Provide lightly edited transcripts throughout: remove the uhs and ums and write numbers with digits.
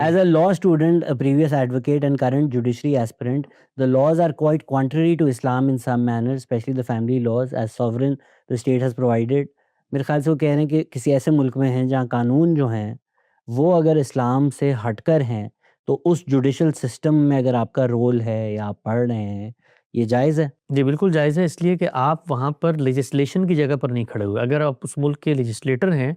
As a law student, a previous advocate, and current judiciary aspirant, the laws are quite contrary to Islam in some manners, especially the family laws, as sovereign the state has provided. میرے خیال سے وہ کہہ رہے ہیں کہ کسی ایسے ملک میں ہیں جہاں قانون جو ہیں وہ اگر اسلام سے ہٹ کر ہیں تو اس جوڈیشل سسٹم میں اگر آپ کا رول ہے یا آپ پڑھ رہے ہیں یہ جائز ہے؟ جی بالکل جائز ہے، اس لیے کہ آپ وہاں پر لیجسلیشن کی جگہ پر نہیں کھڑے ہوئے. اگر آپ اس ملک کے لیجسلیٹر ہیں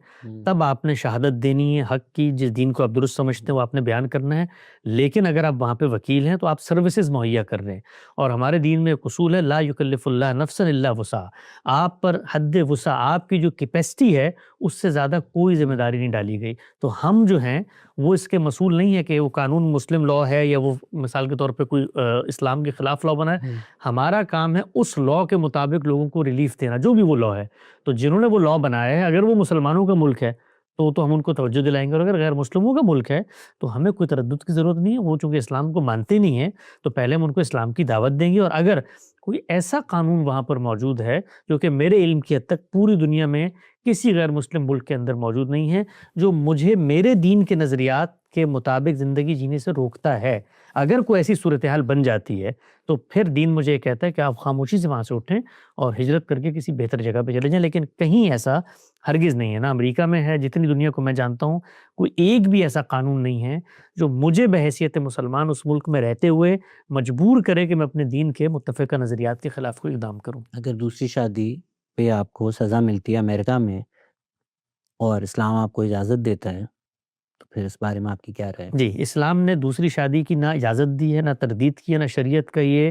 تب آپ نے شہادت دینی ہے حق کی، جس دین کو آپ درست سمجھتے ہیں وہ آپ نے بیان کرنا ہے. لیکن اگر آپ وہاں پہ وکیل ہیں تو آپ سروسز مہیا کر رہے ہیں. اور ہمارے دین میں ایک اصول ہے لا یکلف اللہ نفسا الا وسعها. آپ پر حد وسع، آپ کی جو کیپیسٹی ہے اس سے زیادہ کوئی ذمہ داری نہیں ڈالی گئی. تو ہم جو ہیں وہ اس کے مسئول نہیں ہے کہ وہ قانون مسلم لا ہے یا وہ مثال کے طور پہ کوئی اسلام کے خلاف لا بنا ہے. ہمارا کام ہے اس لا کے مطابق لوگوں کو ریلیف دینا، جو بھی وہ لا ہے. تو جنہوں نے وہ لا بنایا ہے اگر وہ مسلمانوں کا ملک ہے تو ہم ان کو توجہ دلائیں گے، اور اگر غیر مسلموں کا ملک ہے تو ہمیں کوئی تردد کی ضرورت نہیں ہے. وہ چونکہ اسلام کو مانتے نہیں ہیں تو پہلے ہم ان کو اسلام کی دعوت دیں گے. اور اگر کوئی ایسا قانون وہاں پر موجود ہے جو کہ میرے علم کی حد تک پوری دنیا میں کسی غیر مسلم ملک کے اندر موجود نہیں ہے، جو مجھے میرے دین کے نظریات کے مطابق زندگی جینے سے روکتا ہے، اگر کوئی ایسی صورتحال بن جاتی ہے تو پھر دین مجھے یہ کہتا ہے کہ آپ خاموشی سے وہاں سے اٹھیں اور ہجرت کر کے کسی بہتر جگہ پہ چلے جائیں. لیکن کہیں ایسا ہرگز نہیں ہے، نہ امریکہ میں ہے، جتنی دنیا کو میں جانتا ہوں کوئی ایک بھی ایسا قانون نہیں ہے جو مجھے بحیثیت مسلمان اس ملک میں رہتے ہوئے مجبور کرے کہ میں اپنے دین کے متفقہ نظریات کے خلاف کوئی اقدام کروں. اگر دوسری شادی پہ آپ کو سزا ملتی ہے امریکہ میں اور اسلام آپ کو اجازت دیتا ہے تو پھر اس بارے میں آپ کی کیا رائے؟ جی، اسلام نے دوسری شادی کی نہ اجازت دی ہے، نہ تردید کی ہے، نہ شریعت کا یہ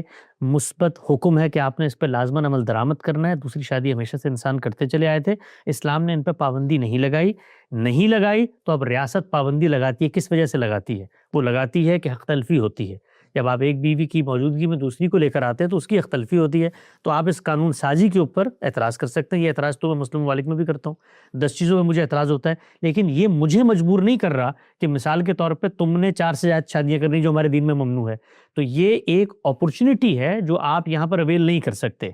مثبت حکم ہے کہ آپ نے اس پہ لازماً عمل درآمد کرنا ہے. دوسری شادی ہمیشہ سے انسان کرتے چلے آئے تھے. اسلام نے ان پہ پابندی نہیں لگائی تو اب ریاست پابندی لگاتی ہے. کس وجہ سے لگاتی ہے؟ وہ لگاتی ہے کہ حق تلفی ہوتی ہے. جب آپ ایک بیوی کی موجودگی میں دوسری کو لے کر آتے ہیں تو اس کی حق تلفی ہوتی ہے. تو آپ اس قانون سازی کے اوپر اعتراض کر سکتے ہیں. یہ اعتراض تو میں مسلم ممالک میں بھی کرتا ہوں، 10 چیزوں میں مجھے اعتراض ہوتا ہے. لیکن یہ مجھے مجبور نہیں کر رہا کہ مثال کے طور پہ تم نے 4 سے زیادہ شادیاں کرنی جو ہمارے دین میں ممنوع ہے. تو یہ ایک اپرچونٹی ہے جو آپ یہاں پر اویل نہیں کر سکتے.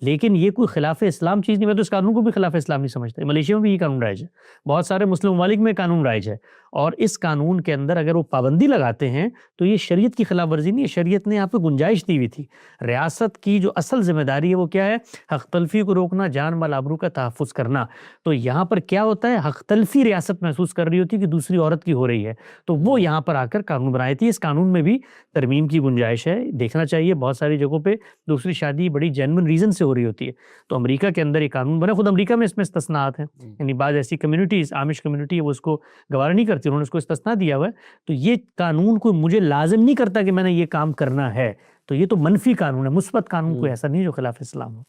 لیکن یہ کوئی خلاف اسلام چیز نہیں. میں تو اس قانون کو بھی خلاف اسلام نہیں سمجھتا. ملیشیا میں بھی یہ قانون رائج ہے، بہت سارے مسلم ممالک میں قانون رائج ہے. اور اس قانون کے اندر اگر وہ پابندی لگاتے ہیں تو یہ شریعت کی خلاف ورزی نہیں ہے. شریعت نے یہاں پہ گنجائش دی ہوئی تھی. ریاست کی جو اصل ذمہ داری ہے وہ کیا ہے؟ حق تلفی کو روکنا، جان مال آبرو کا تحفظ کرنا. تو یہاں پر کیا ہوتا ہے؟ حق تلفی ریاست محسوس کر رہی ہوتی ہے کہ دوسری عورت کی ہو رہی ہے، تو وہ یہاں پر آ کر قانون بنائی تھی. اس قانون میں بھی ترمیم کی گنجائش ہے. دیکھنا چاہیے بہت ساری جگہوں پہ دوسری شادی بڑی جینوئن ریزن سے ہو رہی ہوتی ہے. تو امریکہ کے اندر یہ قانون بنا. خود امریکہ میں اس میں استثناءات ہیں، یعنی بعض ایسی کمیونٹیز، عامش کمیونٹی ہے، وہ اس کو گوارا نہیں کرتی، انہوں نے اس کو استثناء دیا ہوا ہے. تو یہ قانون کوئی مجھے لازم نہیں کرتا کہ میں نے یہ کام کرنا ہے. تو یہ تو منفی قانون ہے، مثبت قانون کوئی ایسا نہیں جو خلاف اسلام ہو.